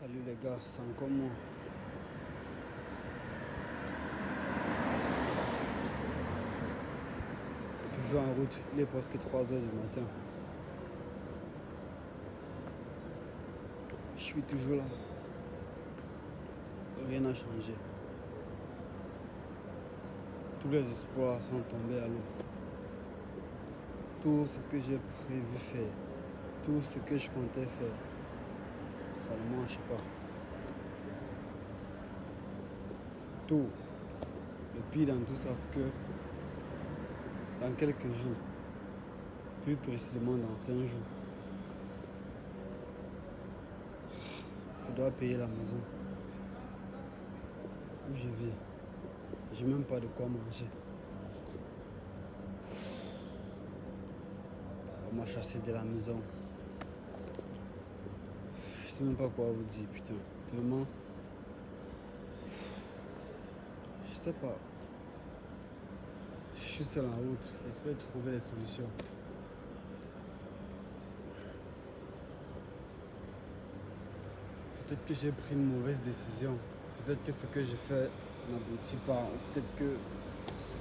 Salut les gars, c'est encore moi. Toujours en route, il est presque 3 heures du matin. Je suis toujours là. Rien n'a changé. Tous les espoirs sont tombés à l'eau. Tout ce que j'ai prévu faire, tout ce que je comptais faire, ça ne marche pas. Tout. Le pire dans tout ça, c'est que dans quelques jours, plus précisément dans 5 jours, je dois payer la maison où je vis. J'ai même pas de quoi manger. On m'a chassé de la maison. Je sais même pas quoi vous dire, putain. Tellement. Je sais pas. Je suis seul en route. J'espère trouver des solutions. Peut-être que j'ai pris une mauvaise décision. Peut-être que ce que j'ai fait n'aboutit pas. Ou peut-être que c'est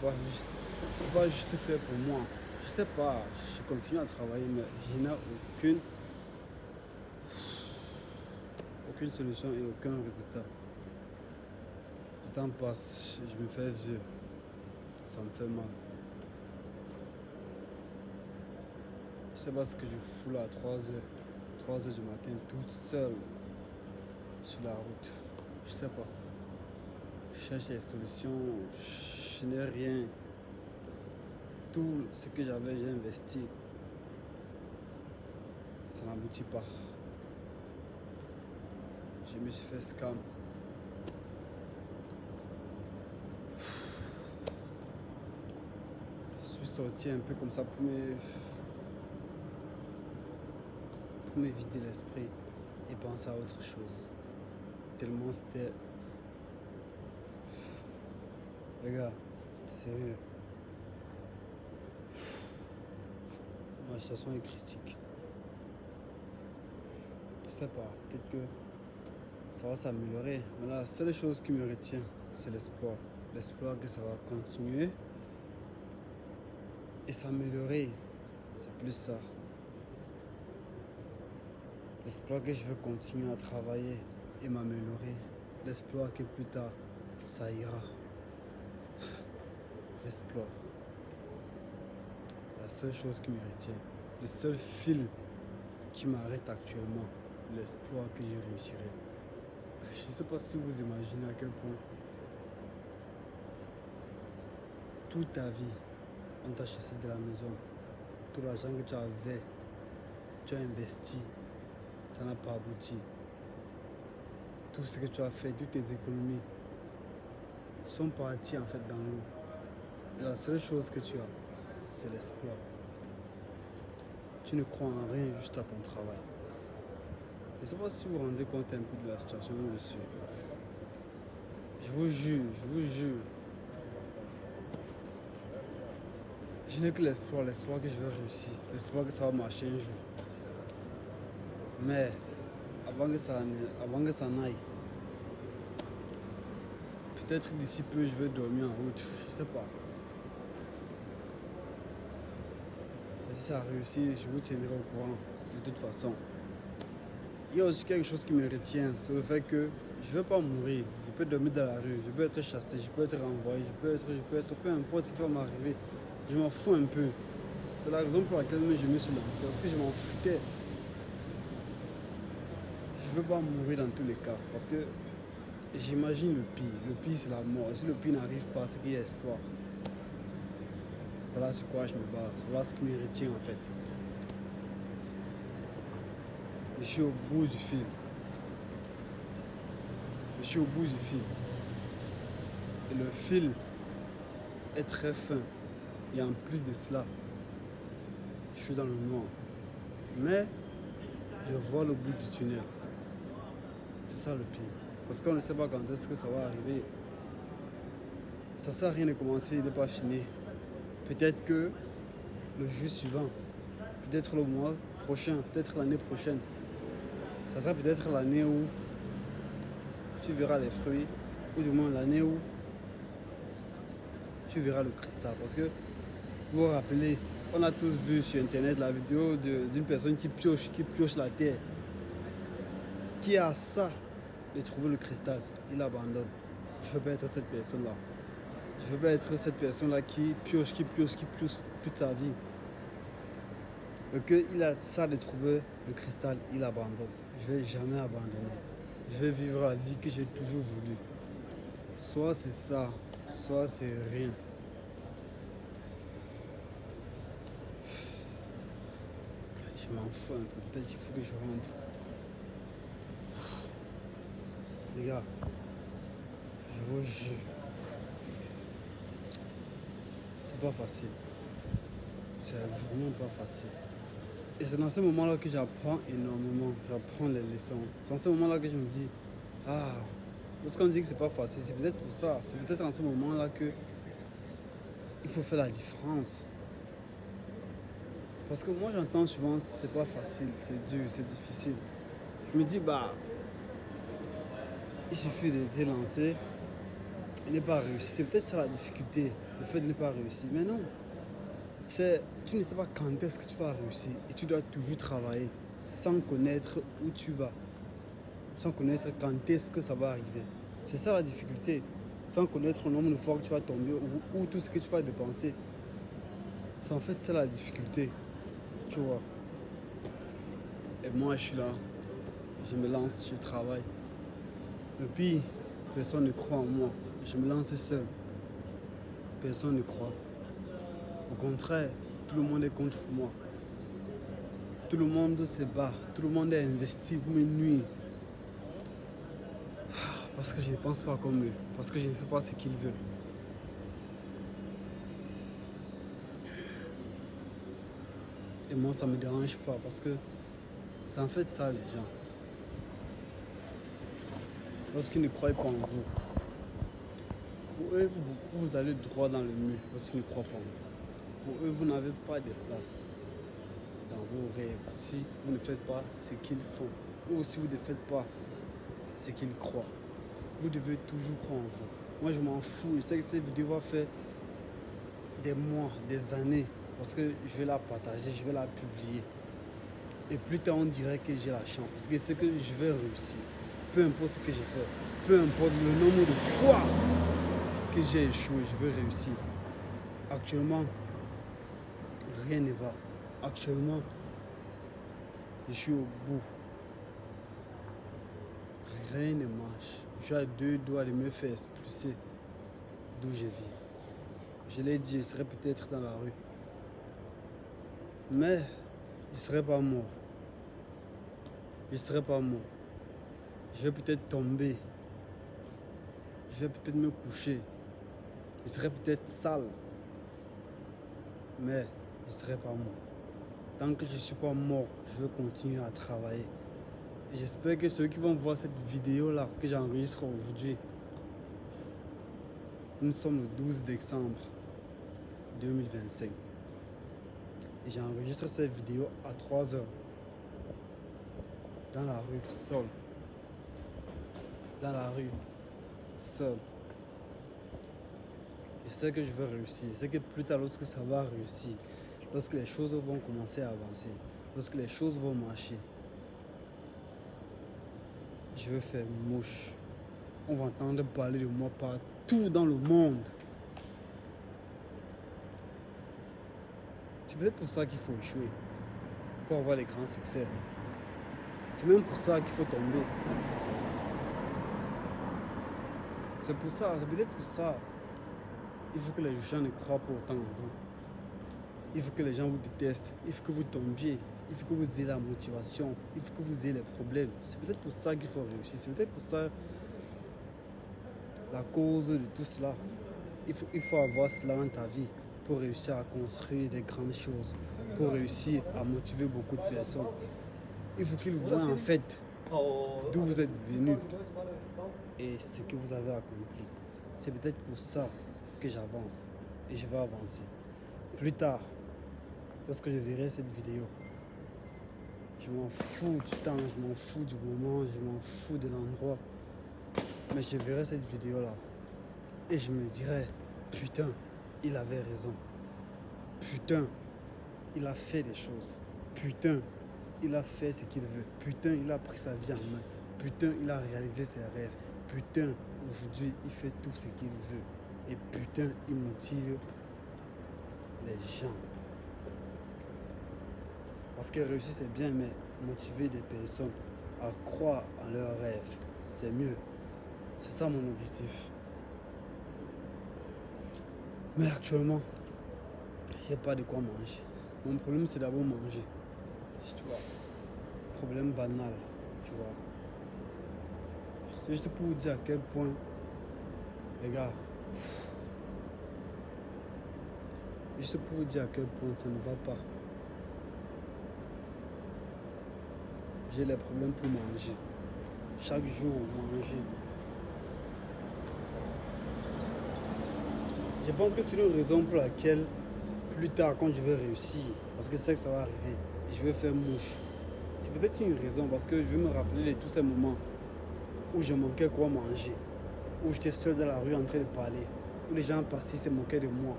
pas juste fait pour moi. Je sais pas. Je continue à travailler, mais je n'ai aucune solution et aucun résultat. Le temps passe, je me fais vieux. Ça me fait mal. Je sais pas ce que je fous là à 3 heures du matin, toute seule sur la route. Je sais pas. Je cherche des solutions, je n'ai rien. Tout ce que j'avais, j'ai investi. Ça n'aboutit pas. Je me suis fait scam. Je suis sorti un peu comme ça pour me vider l'esprit et penser à autre chose. Tellement c'était... Les gars, sérieux. Ma situation est critique. Je sais pas, peut-être que ça va s'améliorer. Mais la seule chose qui me retient, c'est l'espoir. L'espoir que ça va continuer et s'améliorer. C'est plus ça. L'espoir que je veux continuer à travailler et m'améliorer. L'espoir que plus tard, ça ira. L'espoir. La seule chose qui me retient. Le seul fil qui m'arrête actuellement. L'espoir que je réussirai. Je ne sais pas si vous imaginez à quel point toute ta vie, on t'a chassé de la maison. Tout l'argent que tu avais, tu as investi, ça n'a pas abouti. Tout ce que tu as fait, toutes tes économies sont parties en fait dans l'eau. Et la seule chose que tu as, c'est l'espoir. Tu ne crois en rien, juste à ton travail. Je ne sais pas si vous vous rendez compte un peu de la situation où je suis. Je vous jure. Je n'ai que l'espoir que je vais réussir, l'espoir que ça va marcher un jour. Mais avant que ça n'aille, peut-être d'ici peu je vais dormir en route, je sais pas. Et si ça réussit, je vous tiendrai au courant de toute façon. Il y a aussi quelque chose qui me retient, c'est le fait que je ne vais pas mourir. Je peux dormir dans la rue, je peux être chassé, je peux être renvoyé, peu importe ce qui va m'arriver. Je m'en fous un peu. C'est la raison pour laquelle je me suis lancé, parce que je m'en foutais. Je ne veux pas mourir dans tous les cas, parce que j'imagine le pire. Le pire, c'est la mort. Et si le pire n'arrive pas, c'est qu'il y a espoir. Voilà sur quoi je me base. Voilà ce qui me retient en fait. Je suis au bout du fil. Et le fil est très fin. Et en plus de cela, je suis dans le noir. Mais je vois le bout du tunnel. C'est ça le pire. Parce qu'on ne sait pas quand est-ce que ça va arriver. Ça sert à rien de commencer, il n'est pas fini. Peut-être que le jour suivant, peut-être le mois prochain, peut-être l'année prochaine. Ça sera peut-être l'année où tu verras les fruits, ou du moins l'année où tu verras le cristal. Parce que, vous vous rappelez, on a tous vu sur internet la vidéo d'une personne qui pioche la terre, qui a ça de trouver le cristal, il abandonne. Je ne veux pas être cette personne-là. Je ne veux pas être cette personne-là qui pioche toute sa vie. Et qu'il a ça de trouver le cristal, il abandonne. Je ne vais jamais abandonner. Je vais vivre la vie que j'ai toujours voulu. Soit c'est ça, soit c'est rien. Je m'en fous un peu. Peut-être qu'il faut que je rentre. Les gars, je vous jure. C'est pas facile. C'est vraiment pas facile. Et c'est dans ce moment-là que j'apprends énormément. J'apprends les leçons. C'est dans ce moment-là que je me dis, ah, lorsqu'on dit que c'est pas facile, c'est peut-être pour ça. C'est peut-être dans ce moment-là que il faut faire la différence. Parce que moi j'entends souvent c'est pas facile, c'est dur, c'est difficile. Je me dis bah il suffit de te lancer et ne pas réussir. C'est peut-être ça la difficulté, le fait de ne pas réussir. Mais non, tu ne sais pas quand est-ce que tu vas réussir et tu dois toujours travailler sans connaître où tu vas, sans connaître quand est-ce que ça va arriver. C'est ça la difficulté, sans connaître le nombre de fois que tu vas tomber ou tout ce que tu vas dépenser. C'est en fait ça la difficulté, tu vois. Et moi je suis là, je me lance, je travaille. Et puis, personne ne croit en moi. Je me lance seul. Personne ne croit. Au contraire, tout le monde est contre moi. Tout le monde se bat. Tout le monde est investi pour me nuire. Parce que je ne pense pas comme eux. Parce que je ne fais pas ce qu'ils veulent. Et moi, ça ne me dérange pas. Parce que c'est en fait ça, les gens. Lorsqu'ils ne croient pas en vous, pour eux, vous allez droit dans le mur lorsqu'ils ne croient pas en vous. Pour eux, vous n'avez pas de place dans vos rêves si vous ne faites pas ce qu'ils font ou si vous ne faites pas ce qu'ils croient. Vous devez toujours croire en vous. Moi, je m'en fous. Je sais que cette vidéo va faire des mois, des années parce que je vais la partager, je vais la publier. Et plus tard, on dirait que j'ai la chance parce que c'est que je vais réussir. Peu importe ce que j'ai fait, peu importe le nombre de fois que j'ai échoué, je vais réussir. Actuellement, rien ne va. Actuellement, je suis au bout. Rien ne marche. Je suis à 2 doigts de me faire expulser d'où je vis. Je l'ai dit, je serais peut-être dans la rue. Mais je ne serais pas mort. Je ne serais pas mort. Je vais peut-être tomber. Je vais peut-être me coucher. Je serai peut-être sale. Mais je ne serai pas mort. Tant que je ne suis pas mort, je vais continuer à travailler. Et j'espère que ceux qui vont voir cette vidéo-là que j'enregistre aujourd'hui, nous sommes le 12 décembre 2025. Et j'enregistre cette vidéo à 3 heures. Dans la rue, seul. Dans la rue, seul. Je sais que je vais réussir. Je sais que plus tard, lorsque ça va réussir, lorsque les choses vont commencer à avancer, lorsque les choses vont marcher, je vais faire mouche. On va entendre parler de moi partout dans le monde. C'est peut-être pour ça qu'il faut échouer, pour avoir les grands succès. C'est même pour ça qu'il faut tomber. C'est pour ça, c'est peut-être pour ça. Il faut que les gens ne croient pas autant en vous. Il faut que les gens vous détestent. Il faut que vous tombiez. Il faut que vous ayez la motivation. Il faut que vous ayez les problèmes. C'est peut-être pour ça qu'il faut réussir. C'est peut-être pour ça la cause de tout cela. Il faut avoir cela dans ta vie pour réussir à construire des grandes choses, pour réussir à motiver beaucoup de personnes. Il faut qu'ils voient en fait d'où vous êtes venu et ce que vous avez accompli. C'est peut-être pour ça que j'avance et je vais avancer. Plus tard, lorsque je verrai cette vidéo, je m'en fous du temps, je m'en fous du moment, je m'en fous de l'endroit. Mais je verrai cette vidéo-là et je me dirai, putain, il avait raison. Putain, il a fait des choses. Putain, il a fait ce qu'il veut. Putain, il a pris sa vie en main. Putain, il a réalisé ses rêves. Putain, aujourd'hui, il fait tout ce qu'il veut. Et putain, il motive les gens. Parce que réussir, c'est bien, mais motiver des personnes à croire en leurs rêves, c'est mieux. C'est ça mon objectif. Mais actuellement, il n'y a pas de quoi manger. Mon problème, c'est d'abord manger. Tu vois, problème banal, tu vois. C'est juste pour vous dire à quel point, les gars, juste pour vous dire à quel point ça ne va pas. J'ai les problèmes pour manger. Chaque jour, manger. Je pense que c'est une raison pour laquelle, plus tard, quand je vais réussir, parce que c'est que ça va arriver, je vais faire mouche. C'est peut-être une raison, parce que je vais me rappeler de tous ces moments où je manquais quoi manger, où j'étais seul dans la rue en train de parler, où les gens passaient, se moquaient de moi,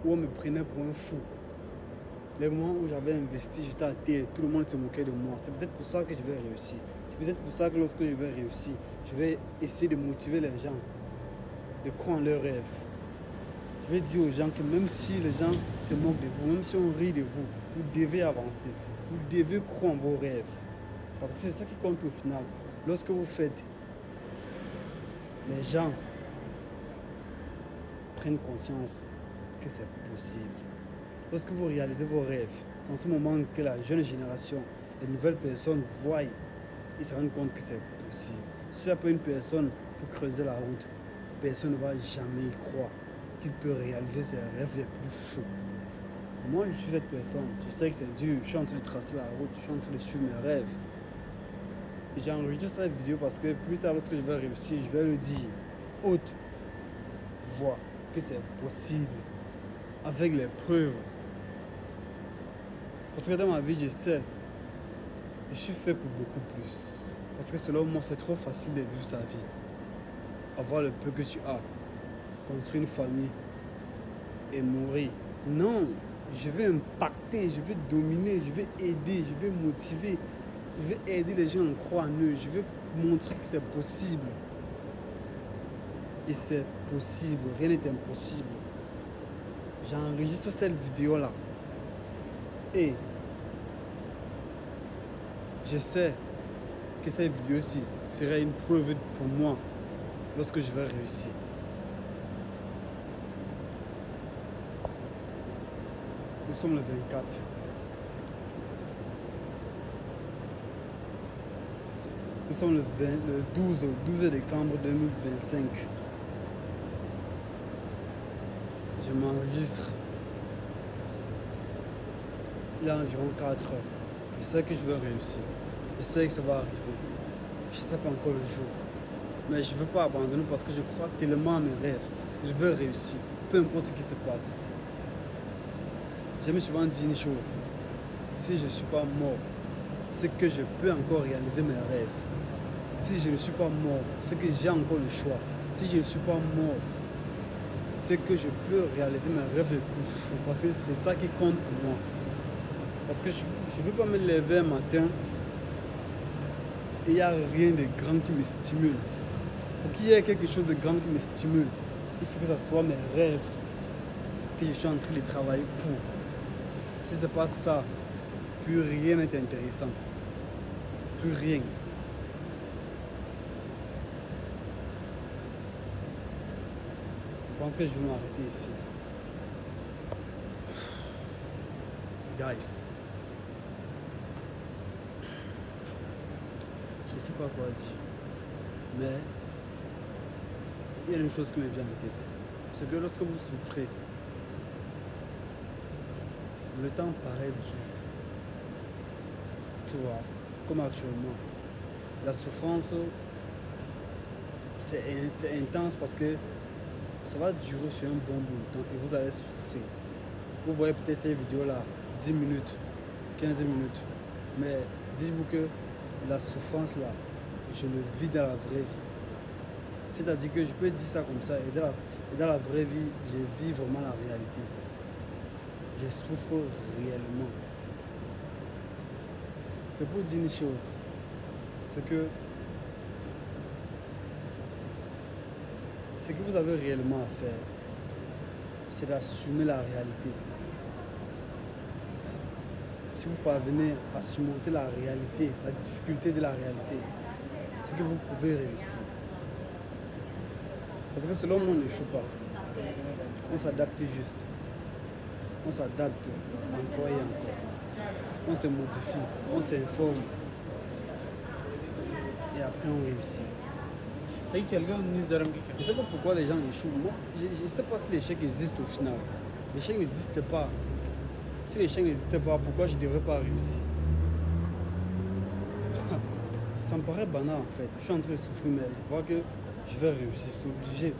où on me prenait pour un fou. Les moments où j'avais investi, j'étais à terre, tout le monde se moquait de moi. C'est peut-être pour ça que je vais réussir. C'est peut-être pour ça que lorsque je vais réussir, je vais essayer de motiver les gens, de croire en leurs rêves. Je vais dire aux gens que même si les gens se moquent de vous, même si on rit de vous, vous devez avancer. Vous devez croire en vos rêves. Parce que c'est ça qui compte au final. Lorsque vous faites, les gens prennent conscience que c'est possible. Lorsque vous réalisez vos rêves, c'est en ce moment que la jeune génération, les nouvelles personnes voient, ils se rendent compte que c'est possible. Si après une personne peut creuser la route, personne ne va jamais y croire qu'il peut réaliser ses rêves les plus fous. Moi, je suis cette personne. Je sais que c'est dur. Je suis en train de tracer la route. Je suis en train de suivre mes rêves. Et j'ai enregistré cette vidéo parce que plus tard, lorsque je vais réussir, je vais le dire. Haute voix que c'est possible. Avec les preuves. Parce que dans ma vie, je sais. Je suis fait pour beaucoup plus. Parce que selon moi, c'est trop facile de vivre sa vie. Avoir le peu que tu as. Construire une famille et mourir. Non, je vais impacter, je vais dominer, je vais aider, je vais motiver, je vais aider les gens à croire en eux, je vais montrer que c'est possible. Et c'est possible, rien n'est impossible. J'ai enregistré cette vidéo-là. Et je sais que cette vidéo-ci serait une preuve pour moi lorsque je vais réussir. Nous sommes le 24. Nous sommes le 12 décembre 2025. Je m'enregistre. Il y a environ 4 heures. Je sais que je vais réussir. Je sais que ça va arriver. Je ne sais pas encore le jour. Mais je ne veux pas abandonner parce que je crois tellement à mes rêves. Je veux réussir. Peu importe ce qui se passe. Je me suis souvent dit une chose. Si je ne suis pas mort, c'est que je peux encore réaliser mes rêves. Si je ne suis pas mort, c'est que j'ai encore le choix. Si je ne suis pas mort, c'est que je peux réaliser mes rêves les plus fous. Parce que c'est ça qui compte pour moi. Parce que je ne peux pas me lever un matin et il n'y a rien de grand qui me stimule. Pour qu'il y ait quelque chose de grand qui me stimule, il faut que ce soit mes rêves que je suis en train de travailler pour. Si ce n'est pas ça, plus rien n'est intéressant. Plus rien. Je pense que je vais m'arrêter ici. Guys. Je ne sais pas quoi dire. Mais il y a une chose qui me vient en tête. C'est que lorsque vous souffrez, le temps paraît dur. Tu vois, comme actuellement. La souffrance, c'est intense parce que ça va durer sur un bon bout de temps et vous allez souffrir. Vous voyez peut-être cette vidéo-là, 10 minutes, 15 minutes. Mais dites-vous que la souffrance-là, je le vis dans la vraie vie. C'est-à-dire que je peux dire ça comme ça et dans la vraie vie, je vis vraiment la réalité. Je souffre réellement. C'est pour dire une chose. C'est que ce que vous avez réellement à faire, c'est d'assumer la réalité. Si vous parvenez à surmonter la réalité, la difficulté de la réalité, c'est que vous pouvez réussir. Parce que selon moi, on n'échoue pas. On s'adapte juste. On s'adapte encore et encore. On se modifie, on s'informe. Et après, on réussit. Je ne sais pas pourquoi les gens échouent. Moi, je ne sais pas si l'échec existe au final. L'échec n'existe pas. Si l'échec n'existait pas, pourquoi je ne devrais pas réussir? Ça me paraît banal en fait. Je suis en train de souffrir, mais je vois que je vais réussir. C'est obligé.